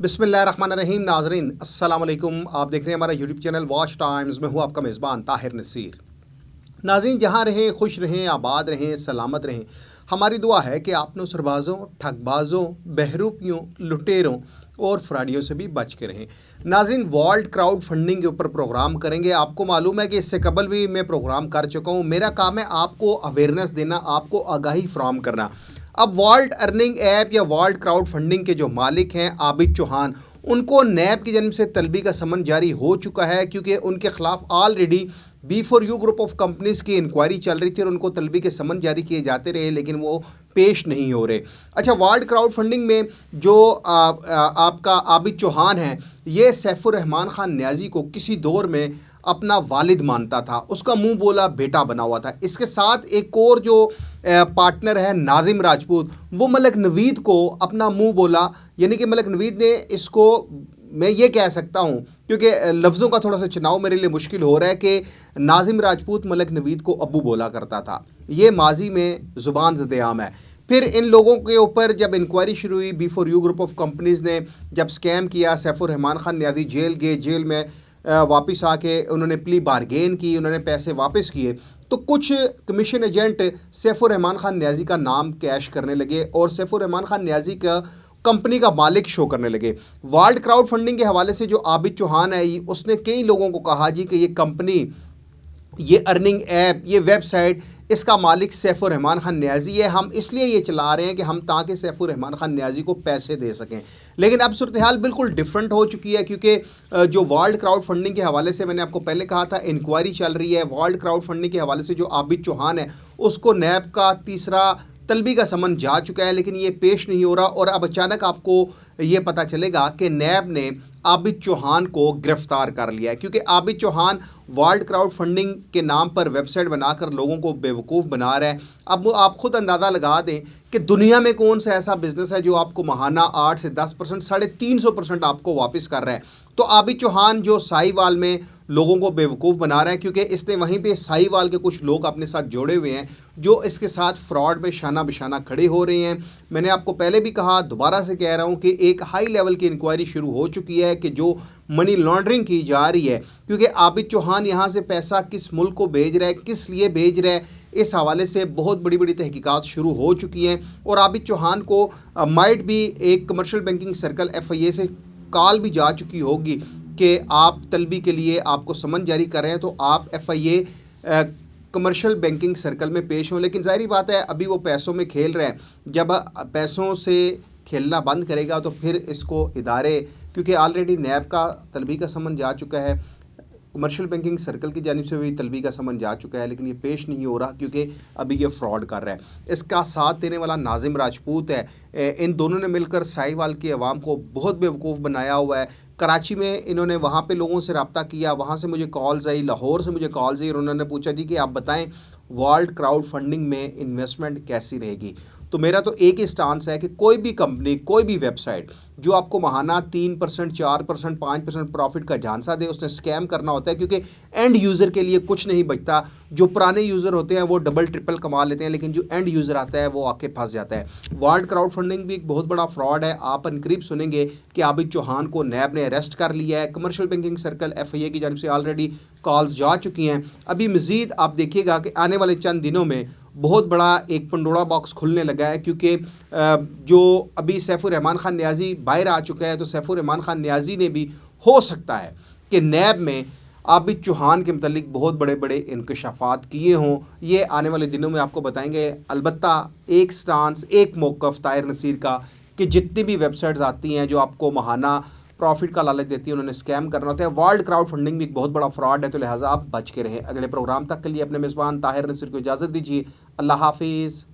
बिस्मिल्लाहिर्रहमानिर्रहीम। नाजरीन अस्सलाम वालेकुम। आप देख रहे हैं हमारा यूट्यूब चैनल वॉच टाइम्स में हूँ आपका मेज़बान ताहिर नसीर। नाजरीन जहाँ रहें खुश रहें, आबाद रहें, सलामत रहें। हमारी दुआ है कि आप सरबाज़ों, ठगबाज़ों, बहरूपियों, लुटेरों और फ्राडियों से भी बच के रहें। नाजरीन वर्ल्ड क्राउड फंडिंग के ऊपर प्रोग्राम करेंगे। आपको मालूम है कि इससे कबल भी मैं प्रोग्राम कर चुका हूँ। मेरा काम है आपको अवेयरनेस देना, आपको आगाही फ्राहम करना। अब वर्ल्ड अर्निंग ऐप या वर्ल्ड क्राउड फंडिंग के जो मालिक हैं आबिद चौहान, उनको नैब की जन्म से तलबी का समन जारी हो चुका है, क्योंकि उनके खिलाफ already B4U group of companies की इंक्वायरी चल रही थी और उनको तलबी के समन जारी किए जाते रहे, लेकिन वो पेश नहीं हो रहे। अच्छा, वर्ल्ड क्राउड फंडिंग में जो आपका आबिद चौहान है, ये सैफुर रहमान खान न्याजी को किसी दौर में अपना वालिद मानता था, उसका मुंह बोला बेटा बना हुआ था। इसके साथ एक और जो पार्टनर है नाजिम राजपूत, वो मलिक नवीद को अपना मुंह बोला, यानी कि मलिक नवीद ने इसको, मैं ये कह सकता हूँ क्योंकि लफ्ज़ों का थोड़ा सा चुनाव मेरे लिए मुश्किल हो रहा है, कि नाजिम राजपूत मलिक नवीद को अब्बू बोला करता था। ये माजी में ज़ुबान ज़द-ए-आम है। फिर इन लोगों के ऊपर जब इंक्वायरी शुरू हुई, B4U ग्रुप ऑफ कंपनीज़ ने जब स्कैम किया, सैफुर रहमान खान न्याजी जेल गए, जेल में वापस आके उन्होंने प्ली बारगेन की, उन्होंने पैसे वापस किए, तो कुछ कमीशन एजेंट सैफुर रहमान खान न्याजी का नाम कैश करने लगे और सैफुर रहमान खान न्याजी का कंपनी का मालिक शो करने लगे। वर्ल्ड क्राउड फंडिंग के हवाले से जो आबिद चौहान है, उसने कई लोगों को कहा जी कि ये कंपनी, ये अर्निंग ऐप, ये वेबसाइट, इसका मालिक सैफुर रहमान खान न्याजी है। हम इसलिए ये चला रहे हैं कि हम ताकि सैफुर रहमान खान न्याजी को पैसे दे सकें। लेकिन अब सूरत हाल बिल्कुल डिफरेंट हो चुकी है, क्योंकि जो वर्ल्ड क्राउड फंडिंग के हवाले से मैंने आपको पहले कहा था इंक्वायरी चल रही है। वर्ल्ड क्राउड फंडिंग के हवाले से जो आबिद चौहान है, उसको नैब का तीसरा तलबी का समन जा चुका है, लेकिन ये पेश नहीं हो रहा। और अब अचानक आपको ये पता चलेगा कि नैब ने आबिद चौहान को गिरफ्तार कर लिया है, क्योंकि Abid Chauhan world crowd funding के नाम पर वेबसाइट बनाकर लोगों को बेवकूफ़ बना रहा है। अब आप खुद अंदाज़ा लगा दें कि दुनिया में कौन सा ऐसा बिजनेस है जो आपको महाना 8 से 10%, 350% आपको वापस कर रहा है। तो आबिद चौहान जो साहिवाल में लोगों को बेवकूफ़ बना रहा है, क्योंकि इसने वहीं पे साहिवाल के कुछ लोग अपने साथ जोड़े हुए हैं जो इसके साथ फ्रॉड में शाना बिशाना खड़े हो रहे हैं। मैंने आपको पहले भी कहा, दोबारा से कह रहा हूं कि एक हाई लेवल की इंक्वायरी शुरू हो चुकी है कि जो मनी लॉन्ड्रिंग की जा रही है, क्योंकि आबिद चौहान यहाँ से पैसा किस मुल्क को भेज रहा है, किस लिए भेज रहा है, इस हवाले से बहुत बड़ी बड़ी तहकीकात शुरू हो चुकी हैं। और आबिद चौहान को माइट भी एक कमर्शियल बैंकिंग सर्कल FIA से कॉल भी जा चुकी होगी कि आप तलबी के लिए आपको समन जारी कर रहे हैं, तो आप FIA कमर्शियल बैंकिंग सर्कल में पेश हों। लेकिन ज़ाहिर बात है, अभी वो पैसों में खेल रहे हैं। जब पैसों से खेलना बंद करेगा तो फिर इसको इदारे, क्योंकि ऑलरेडी नैब का तलबी का समन जा चुका है, कमर्शियल बैंकिंग सर्कल की जानिब से भी तलबी का समन जा चुका है, लेकिन ये पेश नहीं हो रहा क्योंकि अभी ये फ्रॉड कर रहा है। इसका साथ देने वाला नाजिम राजपूत है। इन दोनों ने मिलकर साहिवाल की आवाम को बहुत बेवकूफ़ बनाया हुआ है। कराची में इन्होंने वहाँ पे लोगों से रब्ता किया, वहाँ से मुझे कॉल्स आई, लाहौर से मुझे कॉल्स आई और उन्होंने पूछा जी कि आप बताएं वर्ल्ड क्राउड फंडिंग में इन्वेस्टमेंट कैसी रहेगी। तो मेरा तो एक ही स्टांस है कि कोई भी कंपनी, कोई भी वेबसाइट जो आपको महाना 3%, 4%, 5% प्रॉफिट का झांसा दे, उसने स्कैम करना होता है, क्योंकि एंड यूज़र के लिए कुछ नहीं बचता। जो पुराने यूज़र होते हैं वो डबल ट्रिपल कमा लेते हैं, लेकिन जो एंड यूज़र आता है वो आके फंस जाता है। वर्ल्ड क्राउड फंडिंग भी एक बहुत बड़ा फ्रॉड है। आप अनकरीब सुनेंगे कि आबिद चौहान को नैब ने अरेस्ट कर लिया है। कमर्शियल बैंकिंग सर्कल FIA की जानिब से ऑलरेडी कॉल्स जा चुकी हैं। अभी मज़ीद आप देखिएगा कि आने वाले चंद दिनों में बहुत बड़ा एक पंडोरा बॉक्स खुलने लगा है, क्योंकि जो अभी सैफुर रहमान खान न्याजी बाहर आ चुका है, तो सैफुर रहमान खान न्याजी ने भी हो सकता है कि नैब में आबिद चौहान के मतलब बहुत बड़े बड़े इंकशाफात किए हों। ये आने वाले दिनों में आपको बताएंगे। अलबत्ता एक स्टांस, एक मौक़िफ़ ताहिर नसीर का, कि जितनी भी वेबसाइट्स आती हैं जो आपको महाना प्रॉफिट का लालच देती है, उन्होंने स्कैम करना होता है। वर्ल्ड क्राउड फंडिंग भी एक बहुत बड़ा फ्रॉड है, तो लिहाजा आप बच के रहें। अगले प्रोग्राम तक के लिए अपने मेज़बान ताहिर नसीर को इजाज़त दीजिए। अल्लाह हाफिज़।